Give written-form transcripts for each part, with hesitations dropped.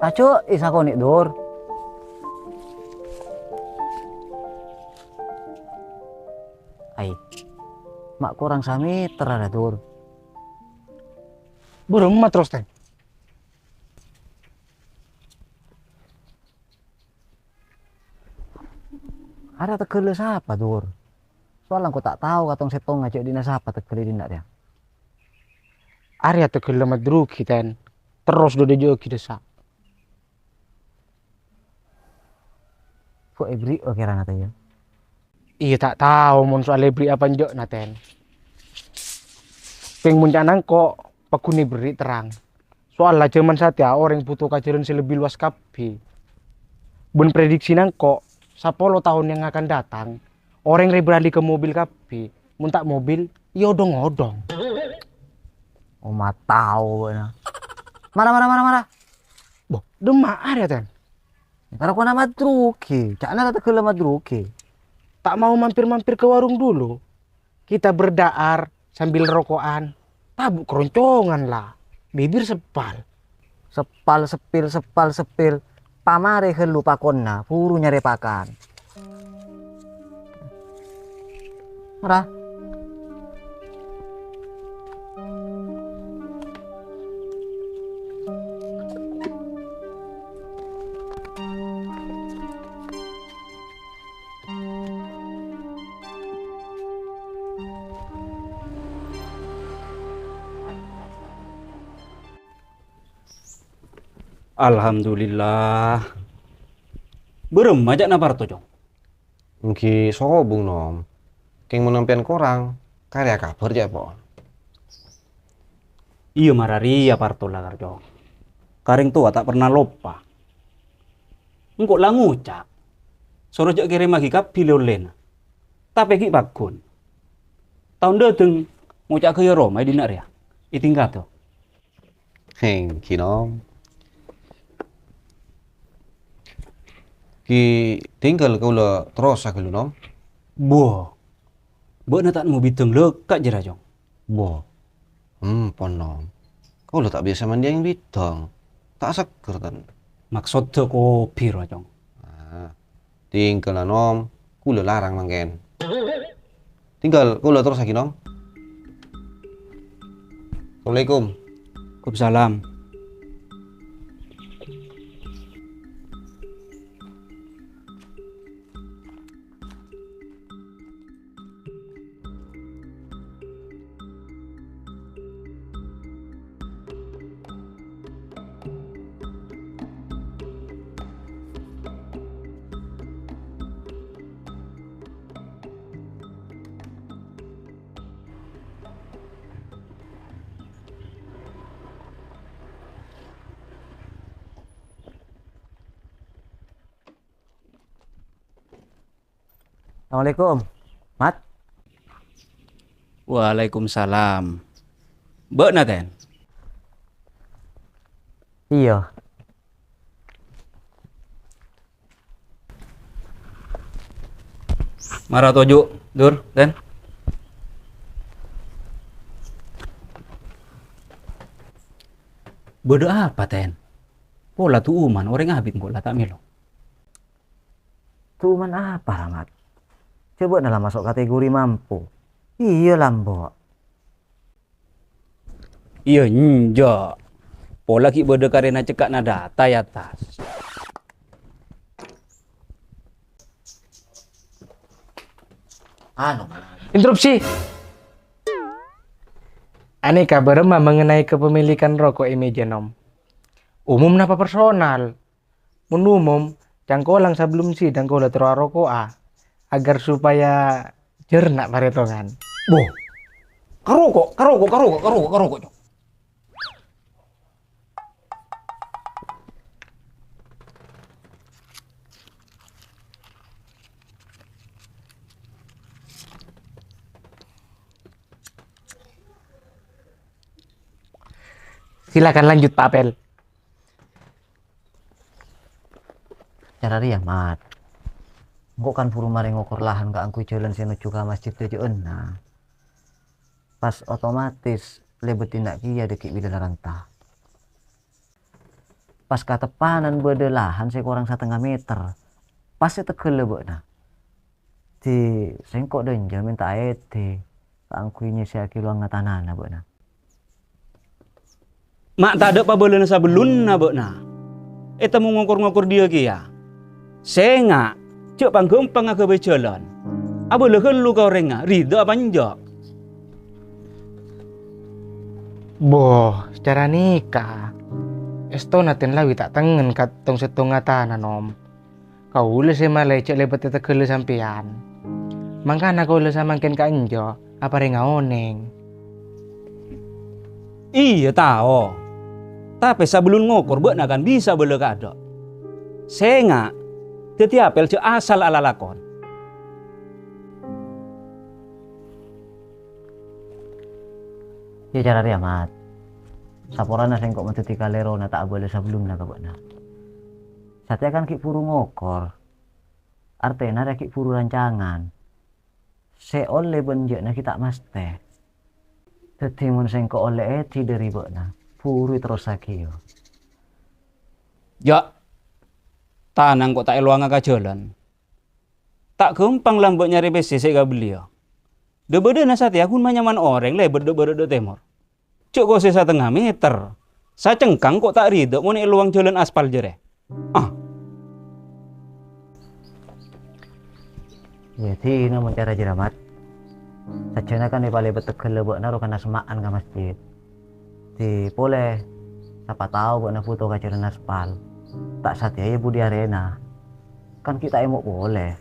Tacu isa ko ni dur. Ay, mak kurang sami terada dur. Burung mah terus ten. Ada tegele siapa dur? Soalnya aku tak tahu katong setong ngajak dina siapa tegele dina dia. Arya tegel madruki ten. Terus do joki desa. Kok ibri kira nata ya? Iya tak tahu mun soal beri apa njok na ten. Peng muncanang kok pakuni beri terang. Soalnya zaman saat ya orang butuh kajian lebih luas kapi. Bun prediksi nang kok 10 tahun yang akan datang orang yang beralih ke mobil kapi. Mun tak mobil, ya odong-odong. Oh, ma tahu na. Mana. Boh, demak ada ten. Karena aku nama madruki, cak na tegele madruki. Tak mau mampir-mampir ke warung dulu. Kita berdaar sambil rokokan. Tabuk keroncongan lah. Bibir sepal. Sepil. Pamare helu pakonna, puru nyari pakan. Ora. Alhamdulillah. Berem aja na parto jong. Mungkin sobung nom. Keng menempian korang. Karya kabar ya po. Iya marari ya parto lah jong. Karing tua tak pernah lupa. Engkau lah ngucak. Soro jak kirim lagi kap pilih lena. Tapi ki bakun. Tahun dateng ngucak ke Roma di nak ya. Itingkat tuh. Heng, kinom. Ki tinggal kau le terus aku lu nom. Boh. Bo na tak mau biteng lekat jera jong. Bo. Pon nom. Kau le tak biasa mandi yang bitang. Tak seger tan. Maksud tuh kopi ro jong. Tinggal lah nom. Ku le larang mangken. Tinggal kau le terus lagi nom. Assalamualaikum. Waalaikumsalam. Assalamualaikum. Mat. Waalaikumsalam. Mbak Naten. Iya. Marah toju, Dur, Den. Bodoh apa, Ten? Pola tuh uman, orang ngabit bola tak melo. Cuman apa Mat? Coba dalam masuk kategori mampu. Iya lambo. Iya njo. Pola ki bodoh karena cekak na data ya tas. Interupsi. Ane kabar mah mengenai kepemilikan rokok Imeja nom. Umum napa personal. Mun umum, cangkolang sebelum sidang kola terus rokok agar supaya jernak paretongan. Boh. Karokok. Silakan lanjut Pak Apel. Cara dia Mat. Engkau kan puru mari ngokor lahan ka angkui jalan senuju ka masjid dejo ena. Pas otomatis lebet tindak kia dekik bila rantah. pas katepanan bede lahan saya kurang 1,5 meter pas saya tekel beuna di sengkok denja minta aete angkuinya saya kiluang ngatanana beuna. Mak tak ada pabelena sabelun na beuna. Eta mau ngokor-ngokor dia kia. Senga, cek panggempang ke bejalan. Abo lu kau renga, rida apa njok? Boh, secara nikah. Esto naten lawi tak tengen katong setong ngatanan om. Kau ule sema lecek lebet tetekele sampean. Mangkana kau ule samangken ka enjo, apa renga oneng. Iya tahu. Tapi sebelum ngokor buat kan bisa bela kado. Senga, setiap pelce asal ala lakon. Ya cara dia mat. Saporana sengkok metuti kalero na tak boleh sebelumnya kabana. Satya kan ki puru ngokor. Artena ada ki puru rancangan. Se oleh benjekna kita maste. Tetimun sengkok oleh eti dari bana. Puru terus sakio. Ya, tanang kok tak eluang ke jalan. Tak gampang lambok nyari besi saya beliau. Debede nasati aku manyaman orang lebar de temor. Cuk kok sesa 1,5 meter. Sa cengkang kok tak ridho mau eluang jalan aspal jere. Ah. Jadi ini cara jeramat. Sajana kan paling betegel lebok naruh kana semaan ke masjid. Di boleh siapa tahu buat foto kaciran aspal. Tak satya ya budi arena. Kan kita emok boleh.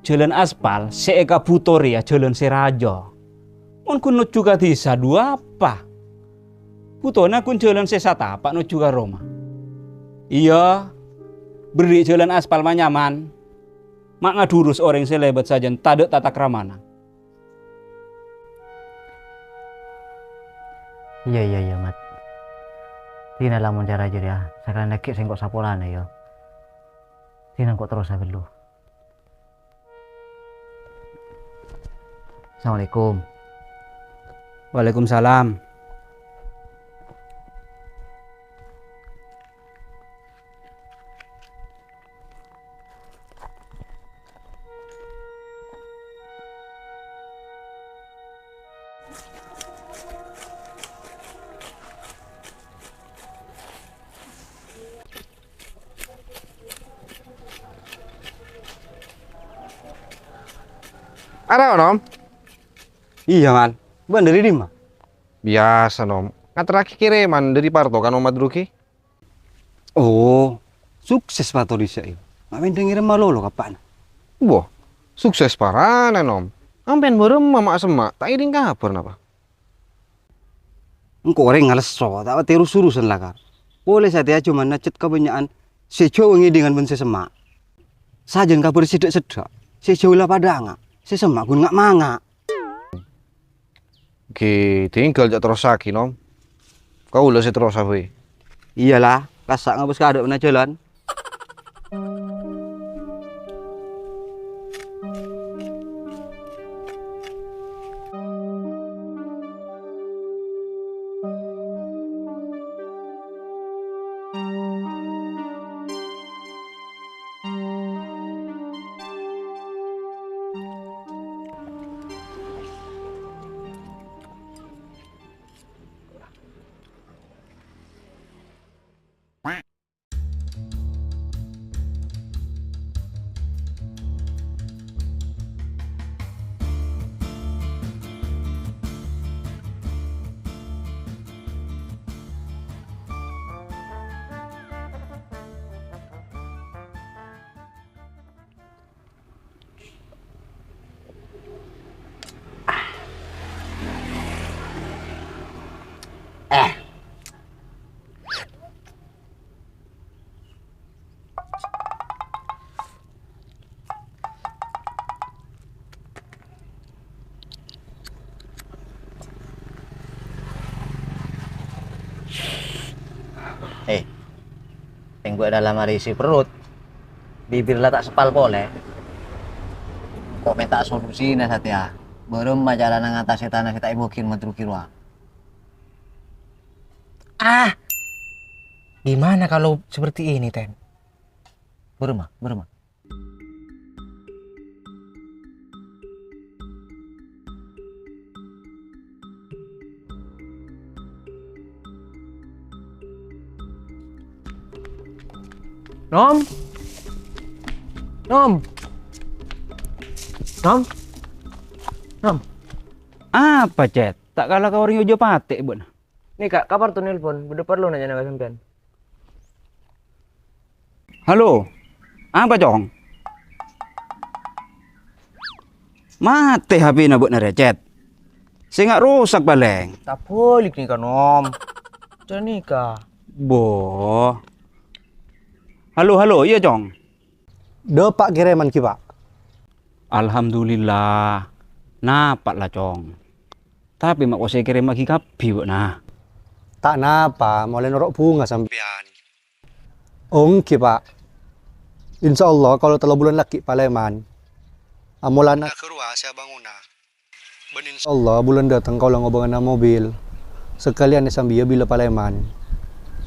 Jalan aspal seeka butori ya jalan seraja. On kun juga disa dua apa? Butona kun jalan sesata pak juga Roma. Iya, beri jalan aspal manyaman. Mak ngadurus orang selebat saja tadek tata kramana. Iya mat. Tina lamun cara aja ya. Sekarang nekik sengkok sapolana yo. Tina kok terus dulu. Assalamualaikum. Waalaikumsalam. Ada nom? Iya man, bukan dari Dima. Biasa nom. Kan terakhir kiriman dari Parto kan Om Madruki. Oh, sukses Pak Torisa itu. Mak mendeng ngirim malu lo kapan? Boh, sukses parana nom. Ampen baru mama semak, tak iring kabar napa? Engkau orang ngales so, tak terus urusan lah kan. Boleh saja cuma nacet kebanyakan sejauh ini dengan bense semak. Sajen kabar sedek-sedek, sejauh lah padanga, sesemak gun nggak manga. Oke, tinggal jak terus lagi nom. Kau udah terus apa? Iyalah, kasak ngabus kadok na jalan. Yang gue dalam isi perut bibirlah tak sepal boleh kok minta solusi nah satya baru majalah nang atas tanah kita ibukin madrukirwa Ah, gimana kalau seperti ini, Ten? Berema, berema. Nom? Nom? Nom? Nom? Apa, Cet? Tak kalah kau orang Yojo patek, Bun. Nih kak, kabar tuh nelpon. Udah perlu nanya sama sampean. Halo. Apa, Cong? Mate HP na buat na Cet. Saya nggak rusak baleng. Tak boleh nih kan, Om. Jangan nikah. Boh. Halo, halo, iya, Cong. Do Pak kiriman ki Pak. Alhamdulillah. Napak lah, Cong. Tapi mak saya kirim lagi kapi, Buk, nah. Tak napa, mulai norok bunga sampean. Ongki Pak. Insya Allah kalau telah bulan laki Paleman. Amulana kerua saya banguna. Ben insya Allah bulan datang kau lang ngobangan mobil. Sekalian sambia bila Paleman.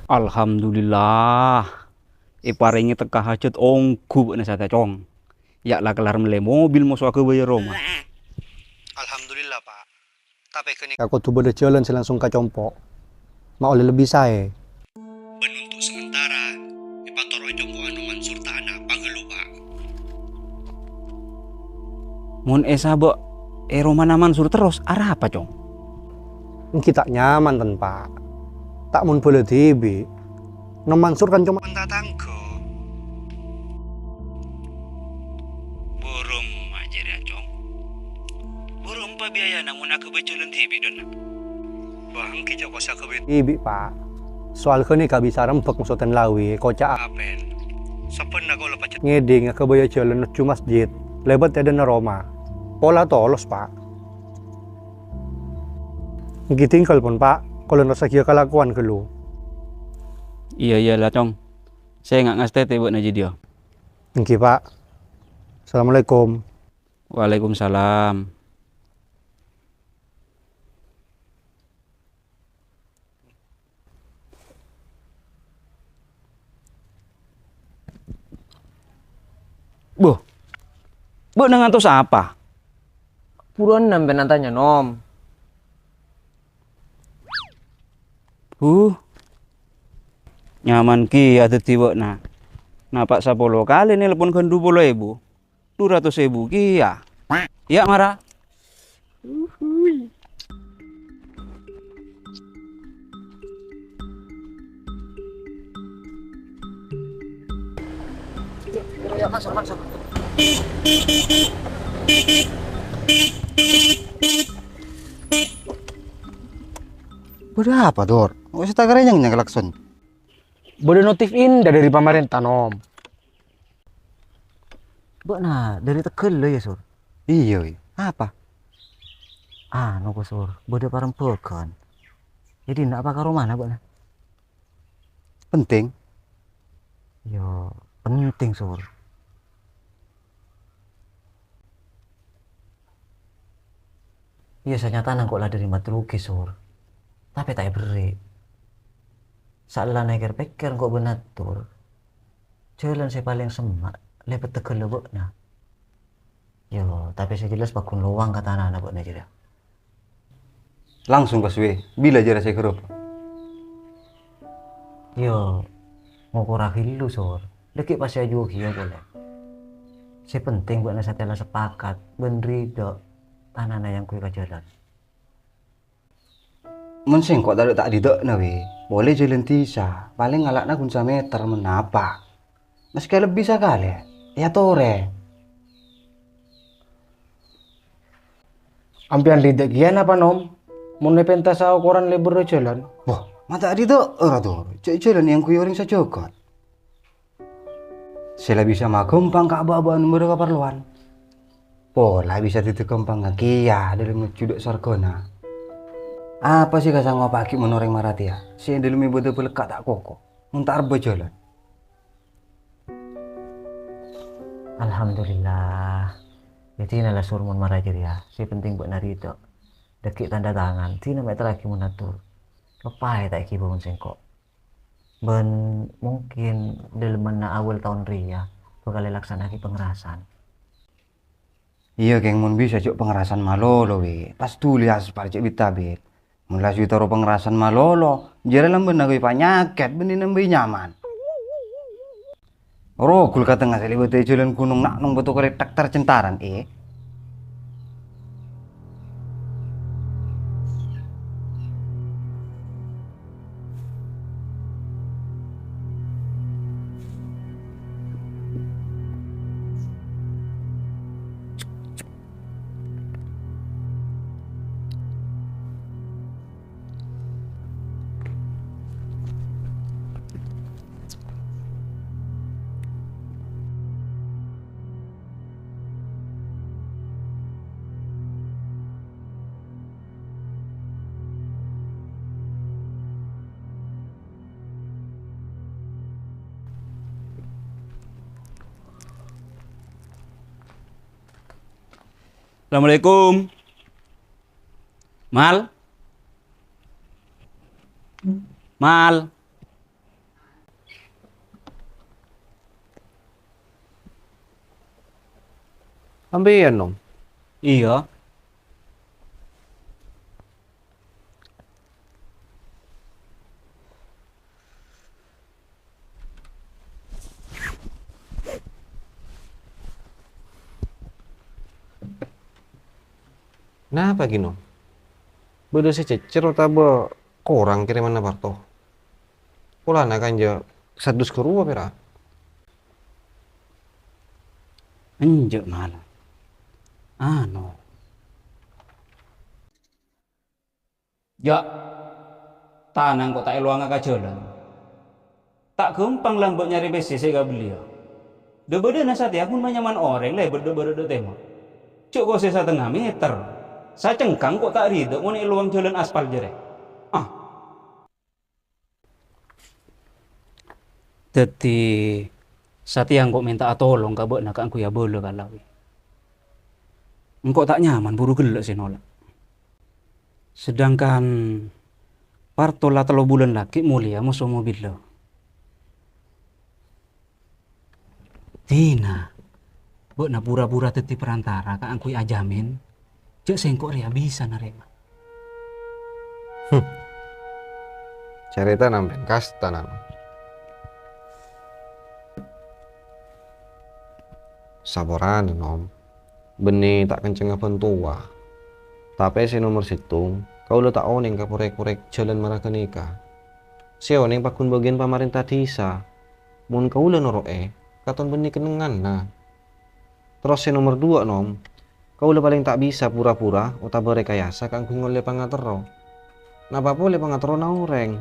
Alhamdulillah. Iparingi teka hajat ongku na sa Cong. Ya lah kelar mele mobil mau aku bayar Roma. Alhamdulillah Pak. Tapi kini aku tuh beda jalan saya langsung kacompo. Mau oleh lebih saya. Ben untuk sementara, ipator ojo ko anu Mansur tanah pangelu Pak. Mun esabo Roma naman sur terus arah apa, Cong? Kita nyaman ten Pak. Tak mun boleh tibi. No Mansur kan cuma tatangko. Burung aja ya, Cong. Burung pa biaya namun aku beculan TV don. Bang kita kosa ke tibi Pak. Soal kini ka bisa rempek musutan lawi kocak apen. Sapen na ko lepas ngeding ke baya jalan nuju masjid. Lebat ada na Roma. Pola tolos Pak. Ngi tinggal pun Pak. Kalau nasa kia kelakuan ke lu. Iya lah, Cong. Saya nggak ngasih tete buat naji dia. Ngi Pak. Assalamualaikum. Waalaikumsalam. Bu, nang atus apa? Buruan nampen nantanya, Nom. Nyaman ki ada tiba na. Napak 10 kali nelpon kan 20.000. 200.000 ki ya. Ya marah. Berapa, Dor? Oh, saya tak yang klakson. Boleh notif indah dari pemerintah, Nom. Buk nah, dari Tegal lo ya, Sur. Iya, iya. Apa? Ah, nopo Sur. Bode parang pekan. Jadi nak apa ke rumah na, Buk nah? Penting. Yo, penting, Sur. Iya, sanyata nang kok lah dari matruki, Sur. Tapi tak beri. Salah naik pikir kok benatur. Jalan saya paling semak. Lepet Tegal lo, Buk nah. Yo, tapi saya jelas bakun luang kata anak-anak, Buk nah jadi. Langsung pas we. Bila jara saya kerup. Yo, mau kurang lu Sur. Dekik pas saya juga ya boleh. Si penting buat nasa telah sepakat beri dok tanah yang kue jalan. Mensing kok tak didok na we. Boleh jalan tisa. Paling ngalakna kun meter menapa. Meski lebih sekali. Ya tore. Ampian lidak gian apa, Nom? Mau nepenta sa ukuran lebar jalan. Wah, mata didok ora Dor. Jalan yang kuy orang sajokot. Sila bisa magempang kaabaan mereka perluan. Pola bisa ditekumpang kia dalam ngejuduk sargona. Apa sih kasang ngopaki menoreng marati ya? Si dalam ibu tu pelekat tak koko. Muntar berjalan. Alhamdulillah. Jadi nalah surmun marajir ya. Si penting buat nari itu. Dekik tanda tangan. Tina meter lagi menatur. Kepai tak iki bangun sengkok. Ben mungkin dalam awal tahun ria bakal laksanakan pengerasan. Iya geng mun bisa cuk pengerasan malolo we. Pas tuli aspal cuk bitabit. Mun las taro pengerasan malolo, jare lemben nagoi panyaket benih nembe nyaman. Rogul kata ngasih libat jalan gunung nak nung betul korek tak tercentaran Assalamualaikum. Mal. Mal. Ambeien dong. Iya. Nah, apa gino? Beda si cecer atau be korang kiriman na barto. Pula na kanja sadus kerua pera. Enjek mal. Ano. Ya. Tanang kok tak eluang ka jalan. Tak gampang lah mbok nyari besi saya beliau. Debede nasati aku manyaman orang lah berde tema. Cuk kok saya 1,5 meter. Saya cengkang kok tak ridho mau eluang jalan aspal jere. Ah. Dadi Satya kok minta tolong ka mbok nak aku ya bolo kalau. Engkau tak nyaman buru gelek sih nolak. Sedangkan partola 3 bulan lagi mulia musuh mobil lo. Tina, mbok na pura-pura teti perantara ka aku ajamin. Cek sengkok ria bisa narema. Cerita nampen kasta nama. Saboran nom. Beni tak kenceng apa tua. Tapi si nomor situng, kau lo tak oning ka korek-korek jalan marah kenika. Si oning pakun bagian pemerintah desa. Mun kau lo noroe, katon beni kenengan nah. Terus si nomor 2 nom. Kau lo paling tak bisa pura-pura atau berekayasa kang ngole pangatero. Napa boleh pangatero na orang.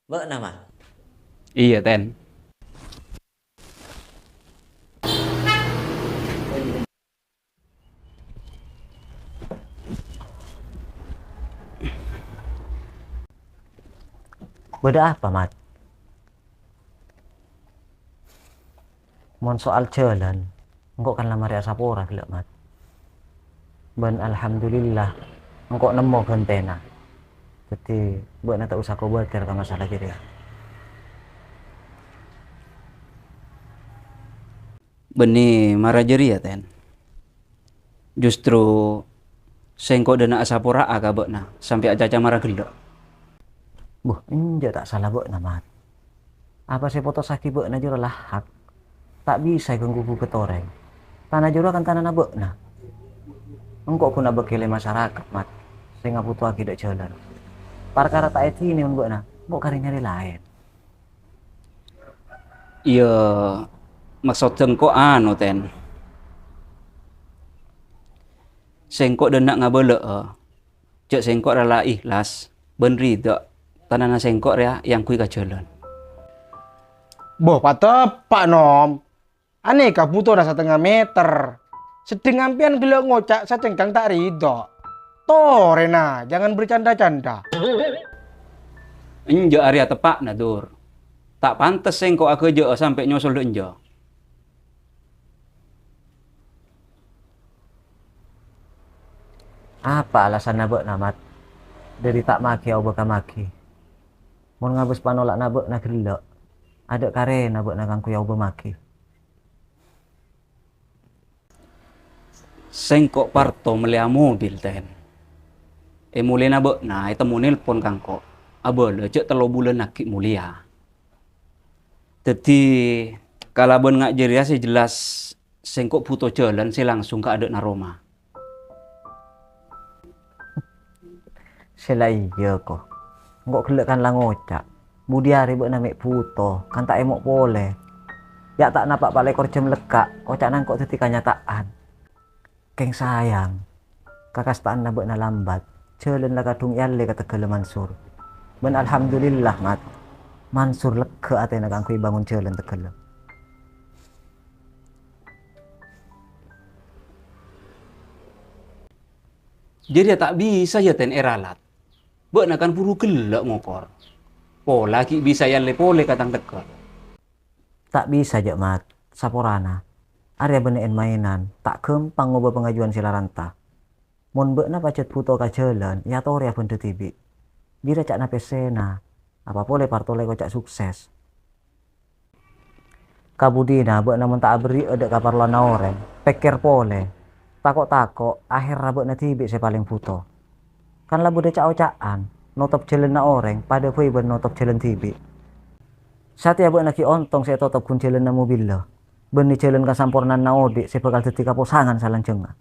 Mbak nama? Iya ten. Beda apa mat? Mon soal jalan, engkau kan lamar ya sapora gila mat. Ben alhamdulillah, engkau nemu gentena. Jadi buat tak usah kau buat karena masalah jadi ya. Beni marajeri ya ten. Justru sengkok dana asapora aga na sampai aja marah gelok. Buh, inja tak salah buat nama. Apa sih foto saki buat na jura lahak. Tak bisa ganggu ke toreng. Tanah jura kan tanah nabuk nah. Engkau kuna bekele masyarakat mat. Saya nggak butuh akidah jalan. Perkara tak ini buat na. Mau kari nyari lain. Iya, maksud sengko anu ten. Sengko denak ngabele. Cek sengko rela ikhlas, ben ridho. Tanana sengko ya yang kui ka jalan. Boh, patepak nom. Aneh ka butuh dah 1,5 meter. Sedeng ampian gelek ngocak sacengkang tak ridho. Toh Rena, jangan bercanda-canda. Enjo area tepak na dur. Tak pantas sengko aku je sampai nyusul de enjo. Apa alasan nabek namat? Dari tak maki au beka maki. Mun ngabus panolak nabek na gelek. Ada kare nabek na kangku au maki. Sengko parto melia mobil ten. Mulai nabek na temu nelpon kangko. Abole cek 3 bulan nak mulia. Jadi kalau ben ngak jeria sih jelas sengko butuh jalan sih langsung ke adek na Roma. Sela iya kok. Ngok gelek kan lah ngocak. Budiari bek namek puto, kan tak emok boleh. Ya tak napak pak lekor jam lekak, kocak nang kok tetika nyataan. Keng sayang. Kakas taan na bek na lambat. Jalan lah kadung yalle kata gele Mansur. Ben alhamdulillah mat. Mansur leke ate na kangkui bangun jalan tegele. Jadi ya tak bisa ya ten eralat. Bek nak kan buru gelek ngokor. Pola ki bisa yalle pole katang teka. Tak bisa aja mat. Saporana. Area benein mainan. Tak kempang ngoba pengajuan silaranta. Mon bek na pacet puto ka jalan. Ya tore pun tibi. Dira cak na pesena. Apa boleh partole kocak sukses. Kabudina bek namun tak beri edek kaparluan na orang. Pikir pole. Takok-takok akhir rabek na tibi saya paling puto. Kan lah bude cak-cakan. Notop jalan na orang pada pui ben notop jalan tibi. Saat ya bek na ki ontong saya totop kun jalan na mobil lah. Ben ni jalan kasampurnan na odik saya bakal detika posangan salang jengah.